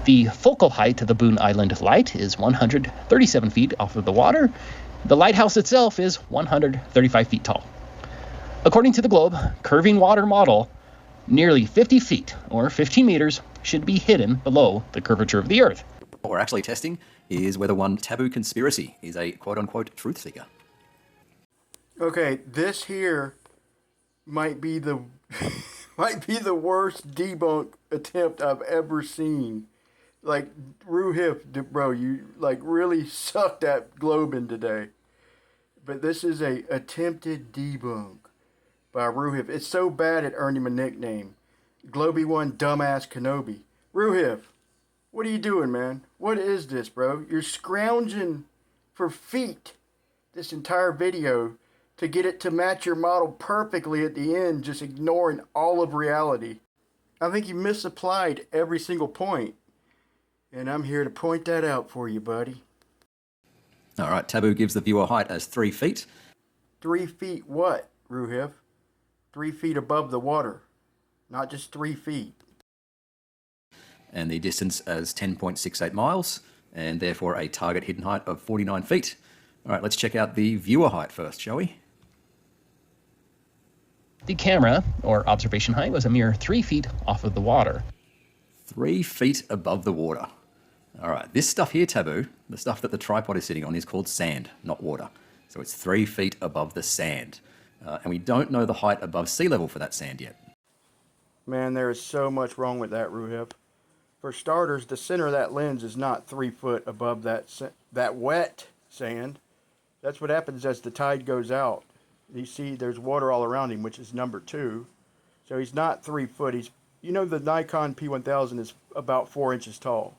The focal height of the Boone Island light is 137 feet off of the water. The lighthouse itself is 135 feet tall. According to the Globe Curving Water Model, nearly 50 feet, or 15 meters, should be hidden below the curvature of the Earth. What we're actually testing is whether one taboo conspiracy is a quote-unquote truth seeker. Okay, this here might be the might be the worst debunk attempt I've ever seen. Like, Roohif, bro, you like really sucked at globing today. But this is a attempted debunk by Roohif. It's so bad it earned him a nickname, Globey One Kenobe. Roohif, what are you doing, man? What is this, bro? You're scrounging for feet this entire video to get it to match your model perfectly at the end, just ignoring all of reality. I think you misapplied every single point, and I'm here to point that out for you, buddy. All right, Taboo gives the viewer height as 3 feet. 3 feet what, Roohif? 3 feet above the water, not just 3 feet. And the distance as 10.68 miles, and therefore a target hidden height of 49 feet. All right, let's check out the viewer height first, shall we? The camera, or observation height, was a mere 3 feet off of the water. 3 feet above the water. All right, this stuff here, Taboo, the stuff that the tripod is sitting on, is called sand, not water. So it's 3 feet above the sand. And we don't know the height above sea level for that sand yet. Man, there is so much wrong with that, Roohif. For starters, the center of that lens is not 3 foot above that wet sand. That's what happens as the tide goes out. You see there's water all around him, which is number 2. So he's not 3 foot. You know the Nikon P1000 is about 4 inches tall.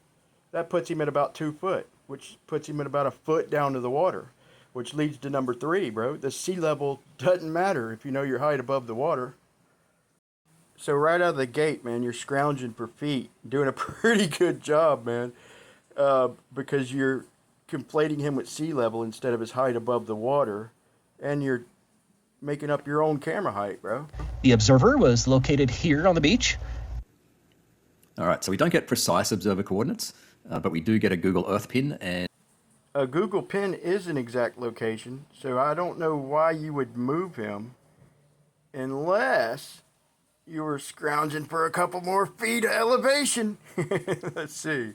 That puts him at about 2 foot, which puts him at about a foot down to the water, which leads to number 3, bro. The sea level doesn't matter if you know your height above the water. So right out of the gate, man, you're scrounging for feet, doing a pretty good job, man, because you're conflating him with sea level instead of his height above the water, and you're making up your own camera height, bro. The observer was located here on the beach. All right, so we don't get precise observer coordinates, but we do get a Google Earth pin. And a Google pin is an exact location, so I don't know why you would move him unless you were scrounging for a couple more feet of elevation. Let's see.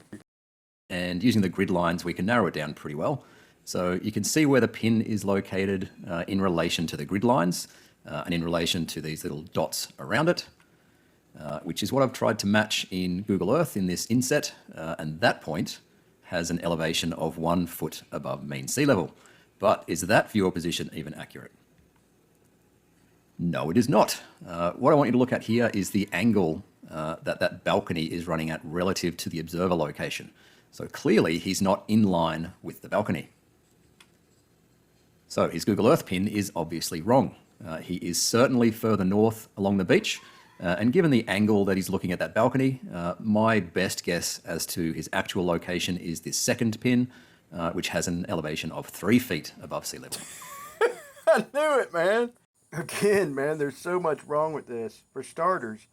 And using the grid lines, we can narrow it down pretty well. So you can see where the pin is located in relation to the grid lines and in relation to these little dots around it, which is what I've tried to match in Google Earth in this inset. And that point has an elevation of 1 foot above mean sea level. But is that viewer position even accurate? No, it is not. What I want you to look at here is the angle that balcony is running at relative to the observer location. So clearly he's not in line with the balcony. So his Google Earth pin is obviously wrong. He is certainly further north along the beach, and given the angle that he's looking at that balcony, my best guess as to his actual location is this second pin, which has an elevation of 3 feet above sea level. I knew it, man. Again, man, there's so much wrong with this. For starters,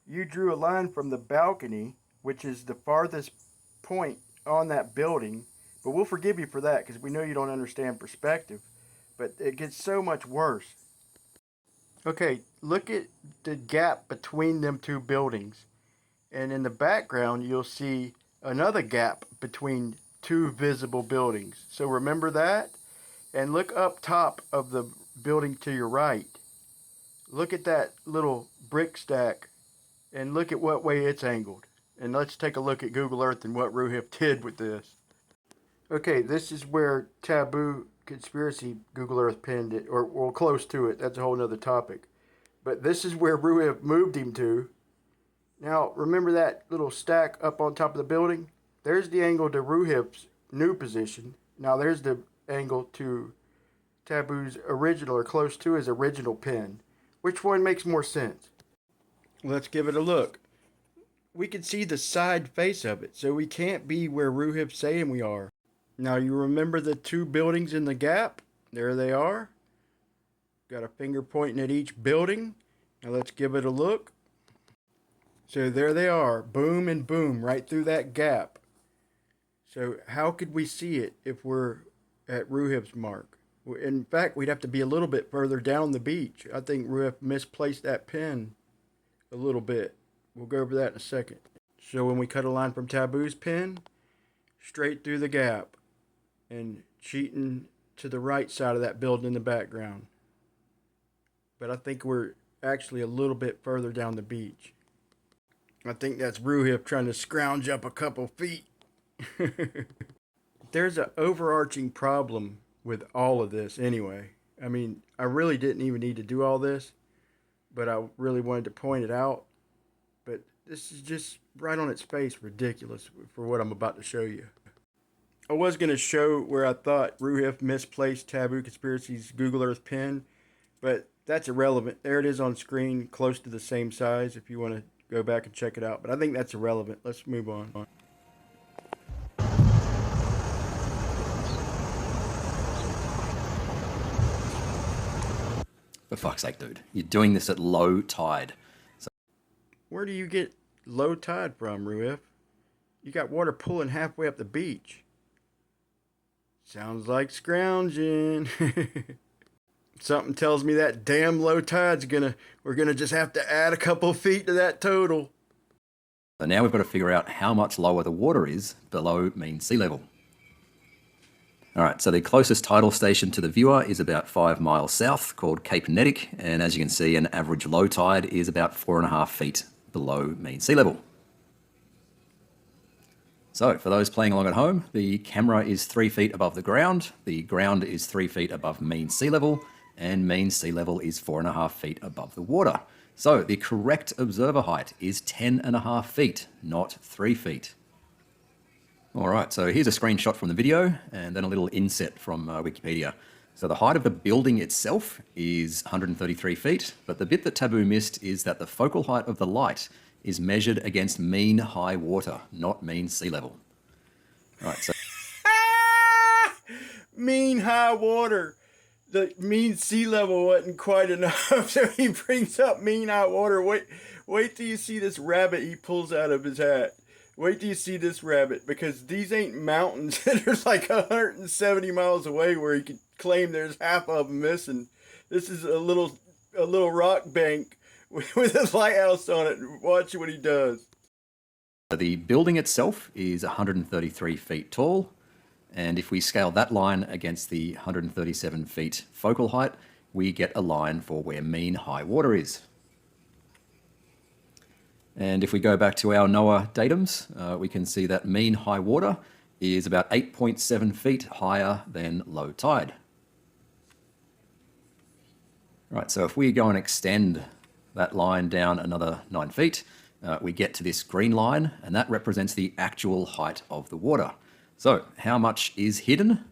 you drew a line from the balcony, which is the farthest point on that building, but we'll forgive you for that because we know you don't understand perspective. But it gets so much worse. Okay, look at the gap between them two buildings. And in the background, you'll see another gap between two visible buildings. So remember that? And look up top of the building to your right. Look at that little brick stack and look at what way it's angled. And let's take a look at Google Earth and what Roohif did with this. Okay, this is where Taboo Conspiracy Google Earth pinned it, or close to it. That's a whole nother topic. But this is where Roohif moved him to. Now, remember that little stack up on top of the building? There's the angle to Roohif's new position. Now, there's the angle to Taboo's original, or close to his original pin. Which one makes more sense? Let's give it a look. We can see the side face of it, so we can't be where Roohif's saying we are. Now, you remember the two buildings in the gap? There they are. Got a finger pointing at each building. Now, let's give it a look. So there they are, boom and boom, right through that gap. So how could we see it if we're at Roohif's mark? In fact, we'd have to be a little bit further down the beach. I think Roohif misplaced that pin a little bit. We'll go over that in a second. So when we cut a line from Taboo's pin, straight through the gap and cheating to the right side of that building in the background. But I think we're actually a little bit further down the beach. I think that's Roohif trying to scrounge up a couple feet. There's an overarching problem with all of this anyway. I mean, I really didn't even need to do all this, but I really wanted to point it out. But this is just right on its face ridiculous for what I'm about to show you. I was going to show where I thought Roohif misplaced Taboo Conspiracy's Google Earth pin, but that's irrelevant. There it is on screen, close to the same size if you want to go back and check it out. But I think that's irrelevant. Let's move on. For fuck's sake, dude. You're doing this at low tide. Where do you get low tide from, Roohif? You got water pulling halfway up the beach. Sounds like scrounging. Something tells me that damn low tide's we're gonna just have to add a couple feet to that total. So now we've got to figure out how much lower the water is below mean sea level. All right, so the closest tidal station to the viewer is about 5 miles south, called Cape Nettic, and as you can see, an average low tide is about 4.5 feet below mean sea level. So for those playing along at home, the camera is 3 feet above the ground is 3 feet above mean sea level, and mean sea level is 4.5 feet above the water. So the correct observer height is 10.5 feet, not 3 feet. All right, so here's a screenshot from the video and then a little inset from Wikipedia. So the height of the building itself is 133 feet, but the bit that Taboo missed is that the focal height of the light is measured against mean high water, not mean sea level. All right, so mean high water. The mean sea level wasn't quite enough, so he brings up mean high water. Wait till you see this rabbit he pulls out of his hat. Wait till you see this rabbit, because these ain't mountains that are like 170 miles away where he could claim there's half of them missing. This is a little rock bank with a lighthouse on it. Watch what he does. the building itself is 133 feet tall, and if we scale that line against the 137 feet focal height, we get a line for where mean high water is. And if we go back to our NOAA datums, we can see that mean high water is about 8.7 feet higher than low tide. Right, so if we go and extend that line down another 9 feet, we get to this green line, and that represents the actual height of the water. So how much is hidden?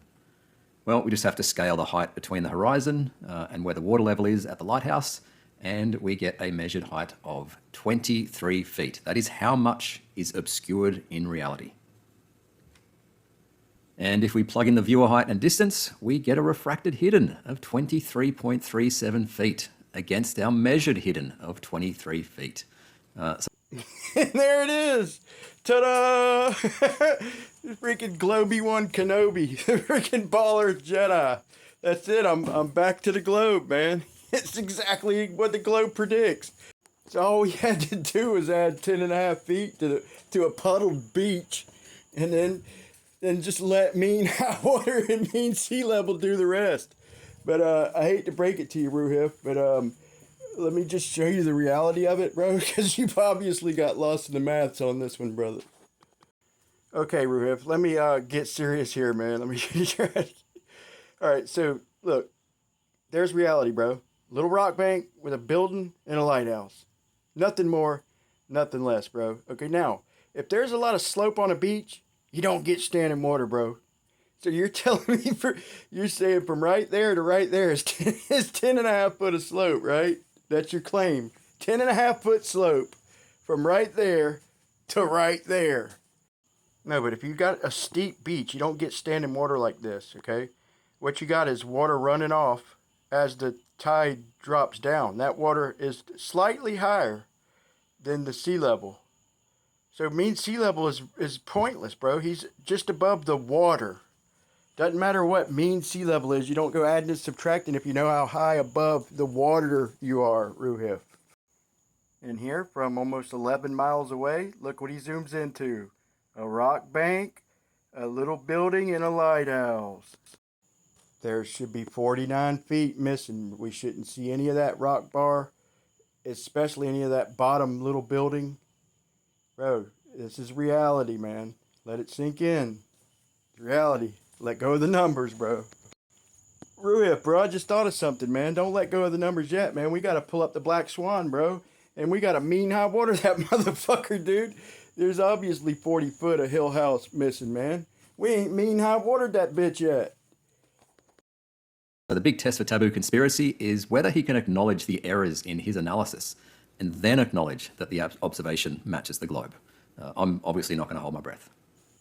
Well, we just have to scale the height between the horizon and where the water level is at the lighthouse, and we get a measured height of 23 feet. That is how much is obscured in reality. And if we plug in the viewer height and distance, we get a refracted hidden of 23.37 feet against our measured hidden of 23 feet. There it is! Ta-da! Freaking Globey One Kenobe, the freaking baller Jedi. That's it. I'm back to the globe, man. It's exactly what the globe predicts. So all we had to do was add 10.5 feet to a puddled beach, and then just let mean high water and mean sea level do the rest. But I hate to break it to you, Roohif, but let me just show you the reality of it, bro, because you've obviously got lost in the maths on this one, brother. Okay, Roohif, let me get serious here, man. Let me try. All right, so look, there's reality, bro. Little rock bank with a building and a lighthouse. Nothing more, nothing less, bro. Okay, now, if there's a lot of slope on a beach, you don't get standing water, bro. So you're telling me, you're saying from right there to right there is 10.5 foot of slope, right? That's your claim. 10.5 foot slope from right there to right there. No, but if you got a steep beach, you don't get standing water like this, okay? What you got is water running off as the tide drops down. That water is slightly higher than the sea level. So mean sea level is pointless, bro. He's just above the water. Doesn't matter what mean sea level is. You don't go adding and subtracting if you know how high above the water you are, Roohif. And here, from almost 11 miles away, look what he zooms into. A rock bank, a little building, and a lighthouse. There should be 49 feet missing. We shouldn't see any of that rock bar, especially any of that bottom little building. Bro, this is reality, man. Let it sink in. It's reality. Let go of the numbers, bro. Roohif, bro, I just thought of something, man. Don't let go of the numbers yet, man. We got to pull up the Black Swan, bro. And we got to mean high water that motherfucker, dude. There's obviously 40 foot of hill house missing, man. We ain't mean high watered that bitch yet. So the big test for Taboo Conspiracy is whether he can acknowledge the errors in his analysis and then acknowledge that the observation matches the globe. I'm obviously not going to hold my breath.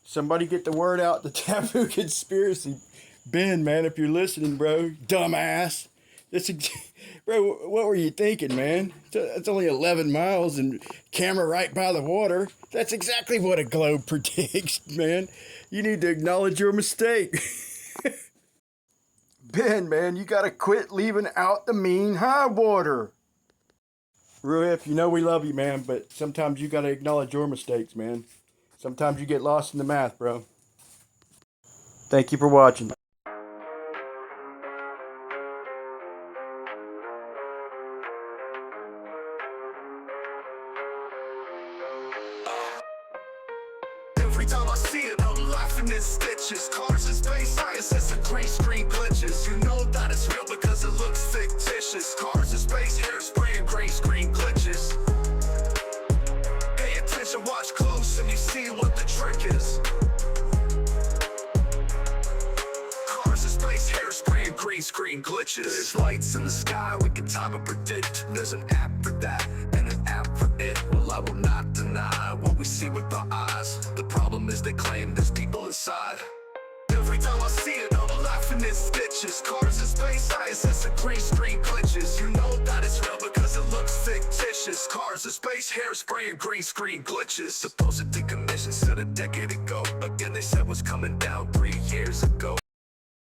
Somebody get the word out, the Taboo Conspiracy. Ben, man, if you're listening, bro, dumbass. Bro, what were you thinking, man? It's only 11 miles and camera right by the water. That's exactly what a globe predicts, man. You need to acknowledge your mistake. Ben, man, you gotta quit leaving out the mean high water. Roohif, you know we love you, man, but sometimes you gotta acknowledge your mistakes, man. Sometimes you get lost in the math, bro. Thank you for watching. Every time I see it, I'm laughing in stitches. Cars in space, ISS and green screen glitches. You know that it's real because it looks fictitious. Cars in space, hairspray and green screen glitches. Pay attention, watch close, and you see what the trick is. Cars in space, hairspray and green screen glitches. There's lights in the sky, we can time and predict. There's an app for that, and an app for it. Well, I will not deny what we see with our eyes. The problem is they claim there's people inside. Every time I see it, I'm laughing in stitches. Cars in space, ISS and green screen glitches. You know that it's real because it looks fictitious. Cars in space, hairspray and green screen glitches. Supposed decommission said a decade ago. Again, they said what's coming down 3 years ago.